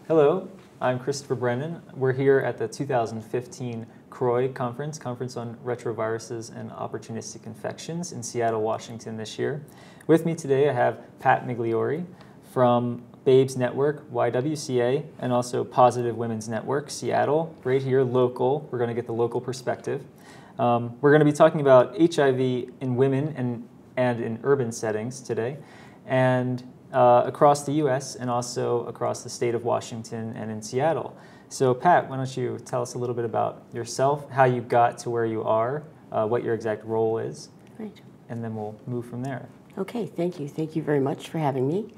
Hello, I'm Christopher Brennan. We're here at the 2015 CROI Conference on Retroviruses and Opportunistic Infections in Seattle, Washington this year. With me today I have Pat Migliore from Babes Network, YWCA, and also Positive Women's Network, Seattle, right here, local. We're going to get the local perspective. We're going to be talking about HIV in women and in urban settings today, and across the U.S. and also across the state of Washington and in Seattle. So Pat, why don't you tell us a little bit about yourself, how you got to where you are, what your exact role is, Right. and then we'll move from there. Okay, thank you. Thank you very much for having me,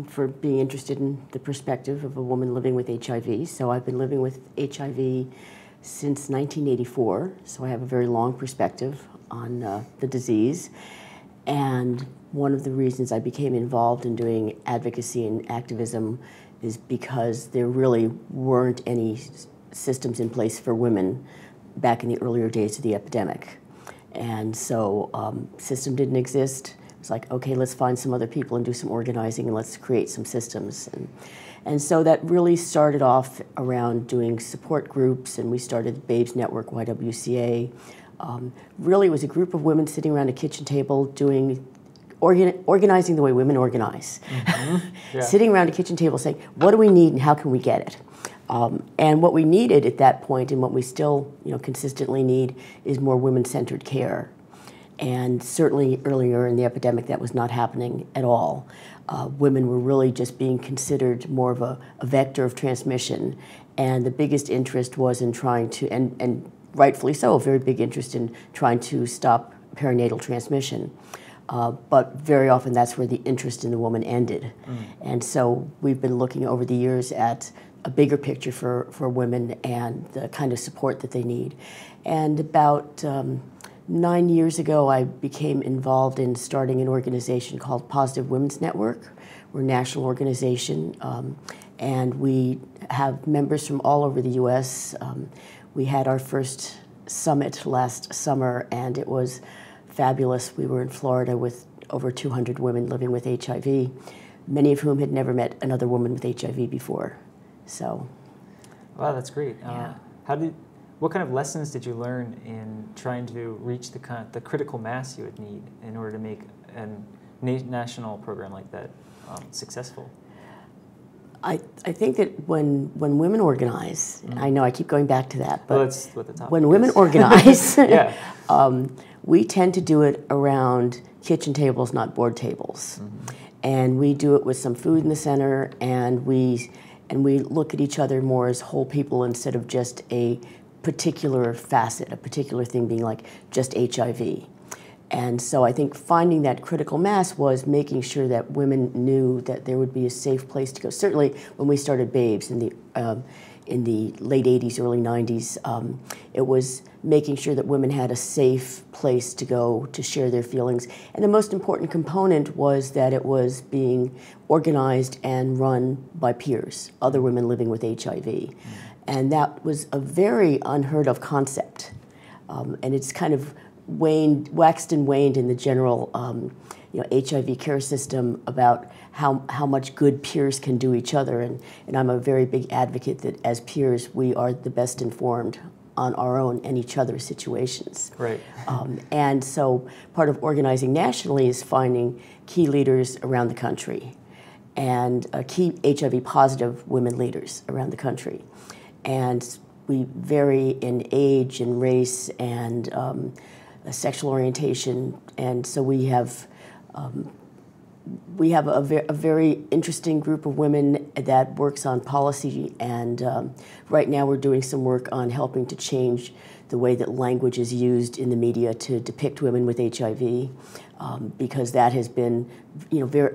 for being interested in the perspective of a woman living with HIV. So I've been living with HIV since 1984, so I have a very long perspective on the disease. And one of the reasons I became involved in doing advocacy and activism is because there really weren't any systems in place for women back in the earlier days of the epidemic. And so system didn't exist. It was like, okay, let's find some other people and do some organizing and let's create some systems. And so that really started off around doing support groups, and we started Babes Network, YWCA. Really it was a group of women sitting around a kitchen table doing organizing the way women organize. Mm-hmm. Yeah. Sitting around a kitchen table saying, what do we need and how can we get it? And what we needed at that point, and what we still consistently need, is more women-centered care. And certainly earlier in the epidemic that was not happening at all. Women were really just being considered more of a vector of transmission, and the biggest interest was in trying to, and rightfully so, a very big interest in trying to stop perinatal transmission. But very often that's where the interest in the woman ended. And so we've been looking over the years at a bigger picture for women and the kind of support that they need. And about 9 years ago, I became involved in starting an organization called Positive Women's Network. We're a national organization, and we have members from all over the U.S. We had our first summit last summer, and it was fabulous. We were in Florida with over 200 women living with HIV, many of whom had never met another woman with HIV before. So, wow, that's great. Yeah. What kind of lessons did you learn in trying to reach the critical mass you would need in order to make a national program like that successful? I think that when women organize, I know I keep going back to that, but that's what the topic when is. women organize, yeah. We tend to do it around kitchen tables, not board tables. And we do it with some food in the center, and we look at each other more as whole people instead of just a particular facet, a particular thing being like just HIV. And so I think finding that critical mass was making sure that women knew that there would be a safe place to go. Certainly when we started Babes in the late 80s, early 90s, it was making sure that women had a safe place to go to share their feelings. And the most important component was that it was being organized and run by peers, other women living with HIV. And that was a very unheard of concept. And it's kind of waxed and waned in the general HIV care system about how much good peers can do each other. And I'm a very big advocate that as peers, we are the best informed on our own and each other's situations. Right. And so part of organizing nationally is finding key leaders around the country and key HIV positive women leaders around the country. And we vary in age and race and sexual orientation, and so we have a very interesting group of women that works on policy, and right now we're doing some work on helping to change the way that language is used in the media to depict women with HIV, because that has been, very.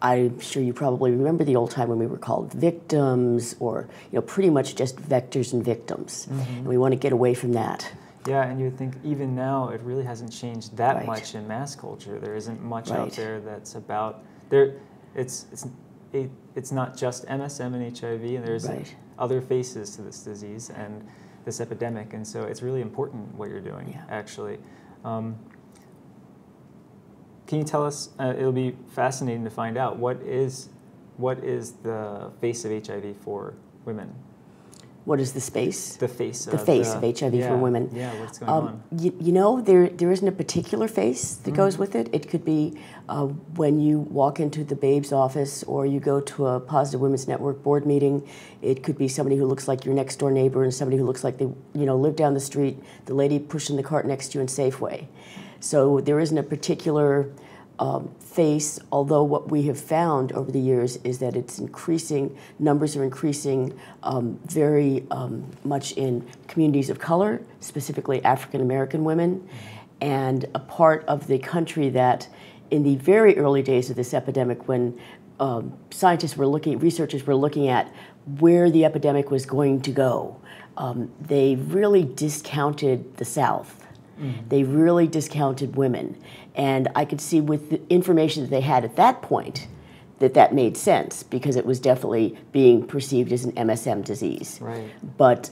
I'm sure you probably remember the old time when we were called victims, or pretty much just vectors and victims, and we want to get away from that. Yeah, and you would think even now it really hasn't changed that Right. much in mass culture. There isn't much Right. out there that's about there. It's not just MSM and HIV, and there's Right. other faces to this disease and this epidemic, and so it's really important what you're doing. Yeah. Actually, can you tell us? It'll be fascinating to find out what is what is the face of HIV for women? What is the space? The face. The face of HIV for women. Yeah, what's going on? You know, there isn't a particular face that goes with it. It could be when you walk into the Babe's office or you go to a Positive Women's Network board meeting. It could be somebody who looks like your next door neighbor and somebody who looks like they live down the street, the lady pushing the cart next to you in Safeway. So there isn't a particular face, although what we have found over the years is that it's increasing, numbers are increasing very much in communities of color, specifically African American women, and a part of the country that in the very early days of this epidemic when researchers were looking at where the epidemic was going to go, they really discounted the South. They really discounted women. And I could see with the information that they had at that point that made sense because it was definitely being perceived as an MSM disease. Right. But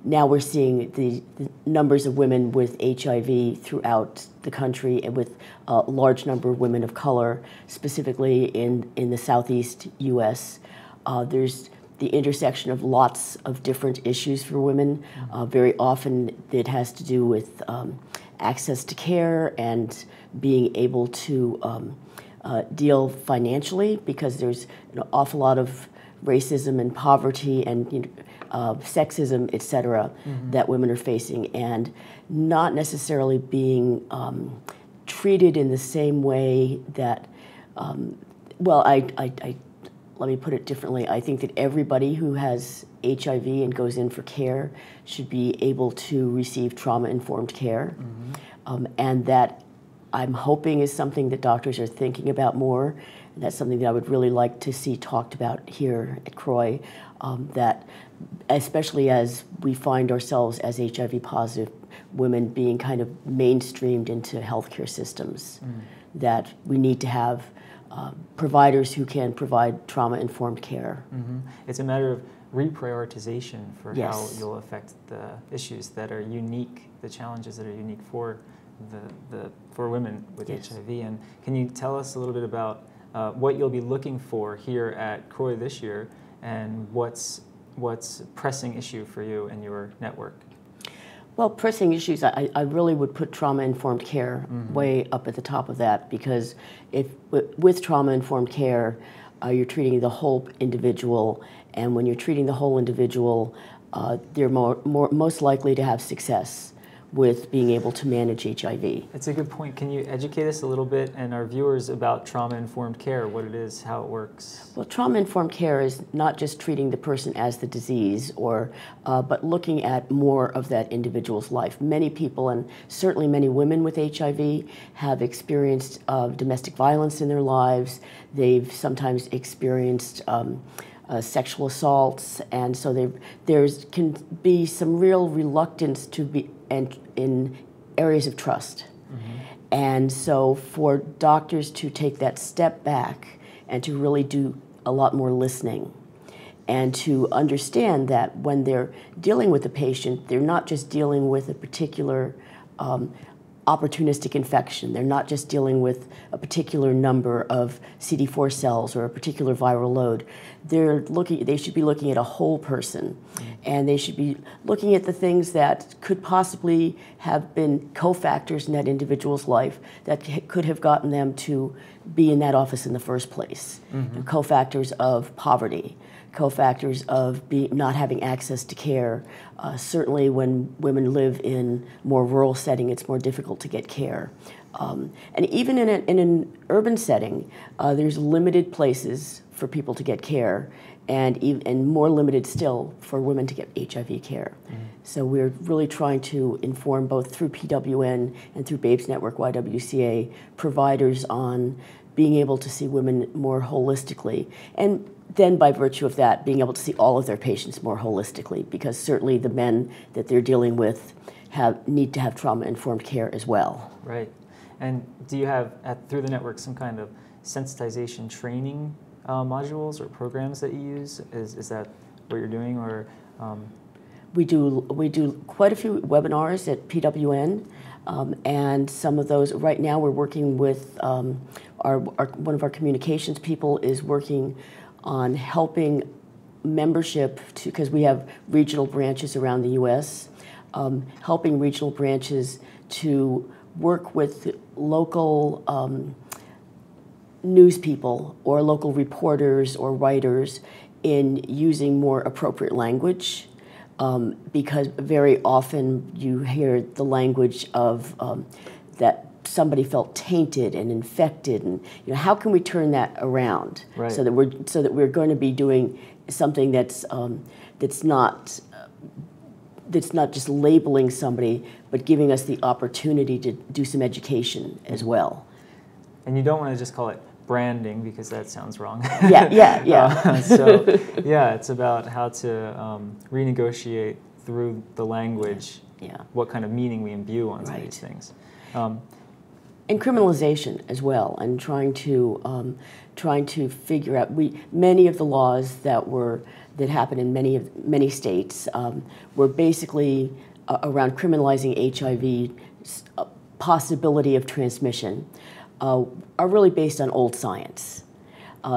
now we're seeing the numbers of women with HIV throughout the country and with a large number of women of color, specifically in the Southeast U.S. There's the intersection of lots of different issues for women. Very often it has to do with access to care and being able to deal financially because there's an awful lot of racism and poverty and sexism, et cetera, that women are facing and not necessarily being treated in the same way that, let me put it differently. I think that everybody who has HIV and goes in for care should be able to receive trauma-informed care. And that I'm hoping is something that doctors are thinking about more. And that's something that I would really like to see talked about here at CROI, that especially as we find ourselves as HIV-positive women being kind of mainstreamed into healthcare systems, that we need to have providers who can provide trauma-informed care. It's a matter of reprioritization for Yes. how you'll affect the issues that are unique, the challenges that are unique for for women with Yes. HIV. And can you tell us a little bit about what you'll be looking for here at CROI this year, and what's a pressing issue for you and your network? Well, pressing issues, I really would put trauma-informed care way up at the top of that because with trauma-informed care, you're treating the whole individual, and when you're treating the whole individual, they're most likely to have success with being able to manage HIV. That's a good point. Can you educate us a little bit and our viewers about trauma-informed care, what it is, how it works? Well, trauma-informed care is not just treating the person as the disease, but looking at more of that individual's life. Many people, and certainly many women with HIV, have experienced domestic violence in their lives. They've sometimes experienced sexual assaults, and so there can be some real reluctance to be in areas of trust. And so for doctors to take that step back and to really do a lot more listening and to understand that when they're dealing with a patient, they're not just dealing with a particular opportunistic infection. They're not just dealing with a particular number of CD4 cells or a particular viral load. They should be looking at a whole person, and they should be looking at the things that could possibly have been cofactors in that individual's life that could have gotten them to be in that office in the first place. Cofactors of poverty, cofactors of not having access to care. Certainly when women live in more rural setting, it's more difficult to get care. And even in an urban setting, there's limited places for people to get care, and more limited still for women to get HIV care. So we're really trying to inform both through PWN and through Babes Network YWCA providers on being able to see women more holistically, and then by virtue of that, being able to see all of their patients more holistically, because certainly the men that they're dealing with need to have trauma-informed care as well. Right. And do you have, through the network, some kind of sensitization training modules or programs that you use? Is that what you're doing, or? We do quite a few webinars at PWN, and some of those, right now we're working with one of our communications people is working on helping membership, because we have regional branches around the U.S., helping regional branches to work with local news people or local reporters or writers in using more appropriate language, because very often you hear the language of that somebody felt tainted and infected, and how can we turn that around, right, so that we're going to be doing something that's not just labeling somebody, but giving us the opportunity to do some education as well. And you don't want to just call it branding, because that sounds wrong. Yeah. So yeah, it's about how to renegotiate through the language, what kind of meaning we imbue on some of these things. And criminalization as well, and trying to figure out, many of the laws that happen in many states were basically around criminalizing HIV, possibility of transmission, are really based on old science.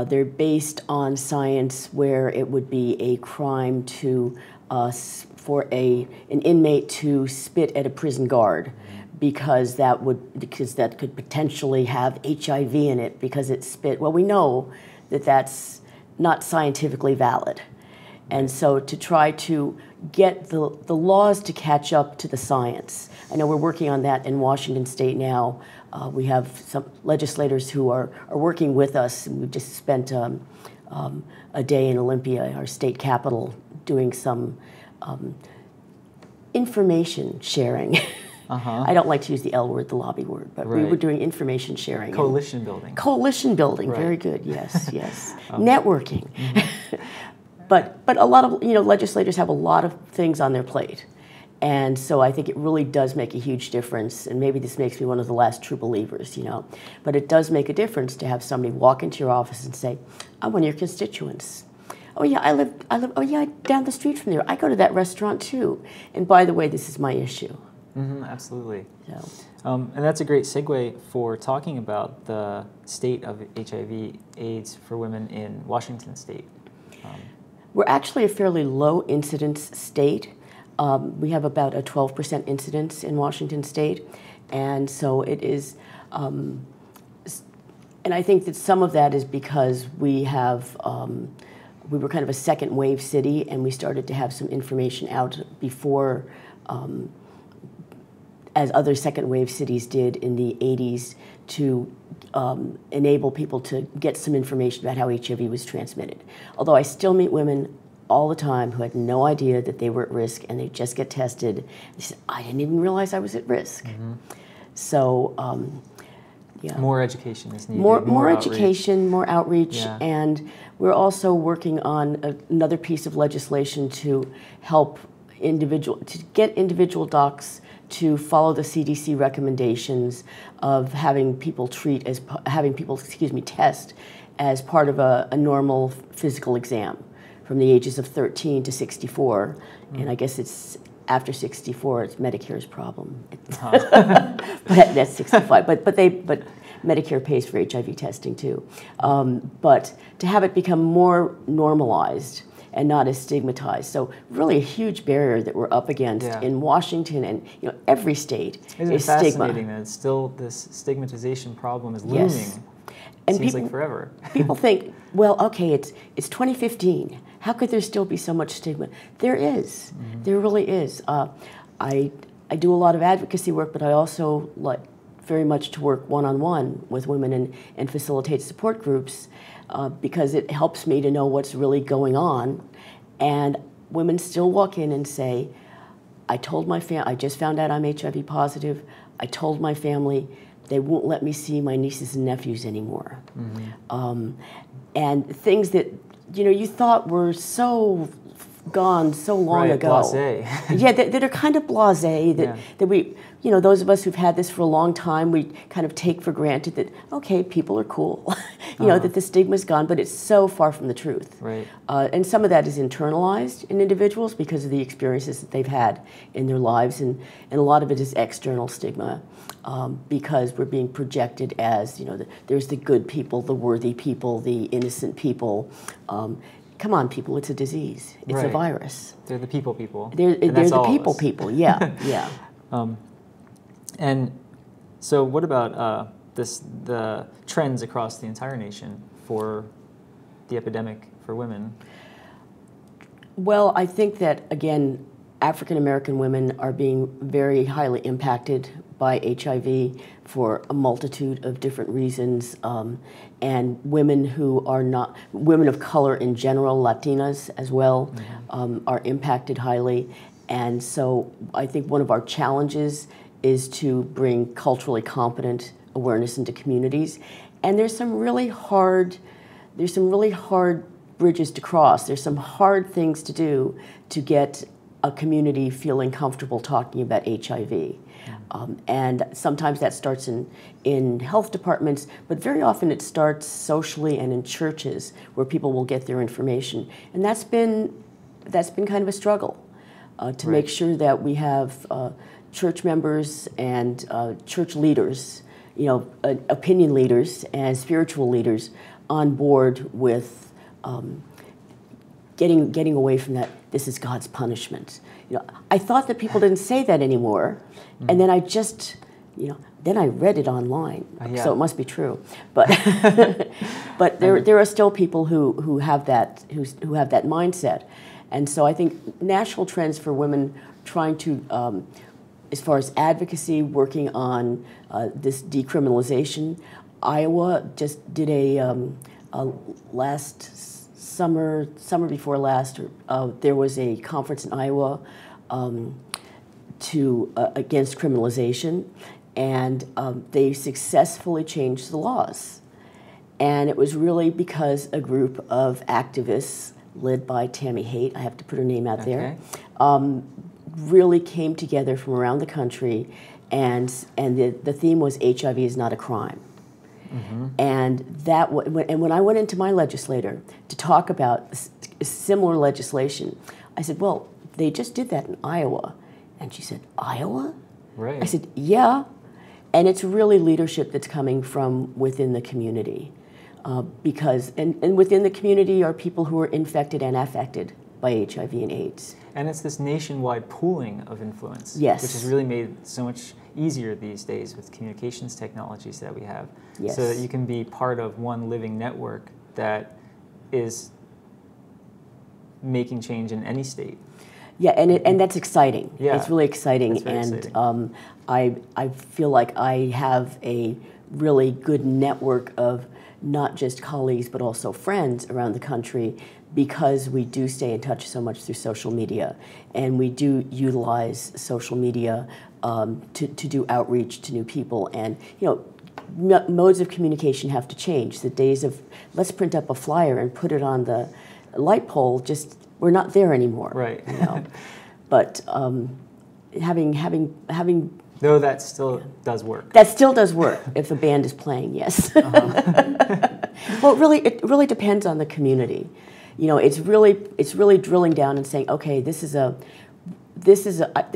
They're based on science where it would be a crime for an inmate to spit at a prison guard, because that could potentially have HIV in it because it spit. Well, we know that that's not scientifically valid. And so to try to get the laws to catch up to the science. I know we're working on that in Washington State now. We have some legislators who are working with us, and we've just spent a day in Olympia, our state capital, doing some information sharing. I don't like to use the L word, the lobby word, but we were doing information sharing. Coalition building. Coalition building, very good, yes. Networking. But a lot of legislators have a lot of things on their plate. And so I think it really does make a huge difference, and maybe this makes me one of the last true believers, but it does make a difference to have somebody walk into your office and say, I'm one of your constituents. Oh yeah, I live, oh yeah, down the street from there. I go to that restaurant too. And by the way, this is my issue. Absolutely. And that's a great segue for talking about the state of HIV/AIDS for women in Washington State. We're actually a fairly low incidence state. We have about a 12% incidence in Washington State, and so it is, and I think that some of that is because we were kind of a second wave city, and we started to have some information out before, as other second wave cities did in the 80s, to enable people to get some information about how HIV was transmitted. Although I still meet women all the time who had no idea that they were at risk, and they just get tested. They said, I didn't even realize I was at risk. So, more education is needed. More education, more outreach, and we're also working on another piece of legislation to help get individual docs to follow the CDC recommendations of having people test as part of a normal physical exam from the ages of 13 to 64, and I guess it's after 64, it's Medicare's problem. But that's 65. But Medicare pays for HIV testing too. But to have it become more normalized and not as stigmatized. So really a huge barrier that we're up against in Washington, and every state is stigma. Isn't it fascinating that still this stigmatization problem is looming? And seems like forever. People think, well, okay, it's 2015. How could there still be so much stigma? There is. There really is. I do a lot of advocacy work, but I also like very much to work one-on-one with women and facilitate support groups, because it helps me to know what's really going on. And women still walk in and say, I told my family, I just found out I'm HIV positive. I told my family, they won't let me see my nieces and nephews anymore. And things that you thought were so gone so long ago. Blasé. Yeah, that are kind of blasé, that we, those of us who've had this for a long time, we kind of take for granted that, okay, people are cool, that the stigma's gone, but it's so far from the truth. Right. And some of that is internalized in individuals because of the experiences that they've had in their lives, and a lot of it is external stigma. Because we're being projected as, there's the good people, the worthy people, the innocent people. Come on, people, it's a disease. It's a virus. They're the people. They're the people, yeah, yeah. And so what about the trends across the entire nation for the epidemic for women? Well, I think that, again, African American women are being very highly impacted by HIV for a multitude of different reasons, and women who are not, women of color in general, Latinas as well, are impacted highly. And so I think one of our challenges is to bring culturally competent awareness into communities. And there's some really hard bridges to cross. There's some hard things to do to get a community feeling comfortable talking about HIV. And sometimes that starts in health departments, but very often it starts socially and in churches where people will get their information. And that's been kind of a struggle to make sure that we have church members and church leaders, opinion leaders and spiritual leaders on board with getting away from that. This is God's punishment. I thought that people didn't say that anymore, and then I just, then I read it online, so it must be true. But but there are still people who have that mindset, and so I think national trends for women trying to, as far as advocacy, working on this decriminalization. Iowa just did a summer before last, there was a conference in Iowa against criminalization, and they successfully changed the laws. And it was really because a group of activists led by Tammy Haight, I have to put her name out there, really came together from around the country, and the theme was HIV is not a crime. And when I went into my legislator to talk about similar legislation, I said, well, they just did that in Iowa. And she said, Iowa? Right. I said, yeah. And it's really leadership that's coming from within the community. Because within the community are people who are infected and affected by HIV and AIDS. And it's this nationwide pooling of influence, yes, which has really made so much easier these days with communications technologies that we have, yes, so that you can be part of one living network that is making change in any state. Yeah, and that's exciting. Yeah, it's really exciting, and exciting. I feel like I have a really good network of not just colleagues but also friends around the country, because we do stay in touch so much through social media, and we do utilize social media to do outreach to new people. And modes of communication have to change. The days of let's print up a flyer and put it on the light pole, just we're not there anymore. Right. But having though that still does work. That still does work if the band is playing. Yes. Well, it really depends on the community. It's really drilling down and saying, okay, this is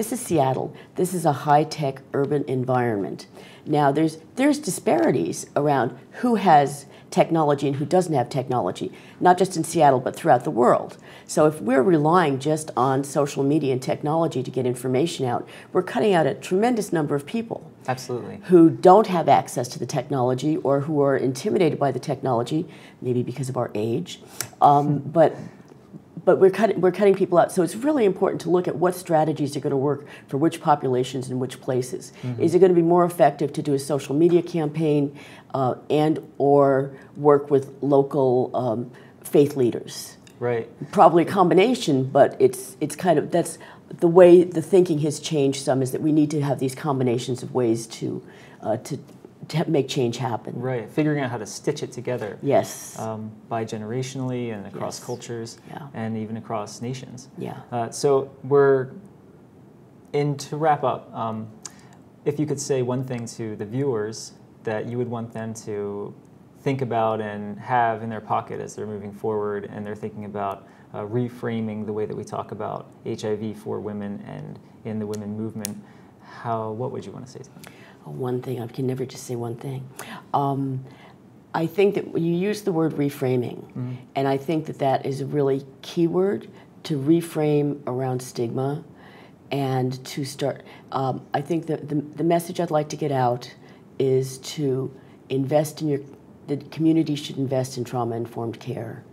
Seattle. This is a high-tech urban environment. Now there's disparities around who has technology and who doesn't have technology, not just in Seattle but throughout the world. So if we're relying just on social media and technology to get information out, we're cutting out a tremendous number of people. Absolutely. Who don't have access to the technology or who are intimidated by the technology, maybe because of our age. But we're cutting people out. So it's really important to look at what strategies are going to work for which populations in which places. Mm-hmm. Is it going to be more effective to do a social media campaign and or work with local faith leaders? Right. Probably a combination, but it's kind of, that's the way the thinking has changed some, is that we need to have these combinations of ways to to make change happen. Right, figuring out how to stitch it together. Yes. Bi-generationally and across Yes. cultures, Yeah. and even across nations. Yeah. So to wrap up, if you could say one thing to the viewers that you would want them to think about and have in their pocket as they're moving forward and they're thinking about reframing the way that we talk about HIV for women and in the women movement, what would you want to say to them? One thing, I can never just say one thing. I think that you use the word reframing, and I think that that is a really key word to reframe around stigma and to start. I think that the message I'd like to get out is to invest in the community should invest in trauma-informed care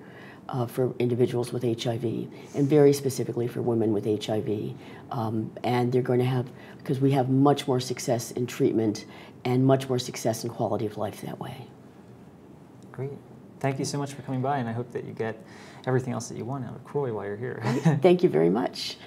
for individuals with HIV, and very specifically for women with HIV. And they're going to have, because we have much more success in treatment and much more success in quality of life that way. Great. Thank you so much for coming by, and I hope that you get everything else that you want out of CROI while you're here. Thank you very much.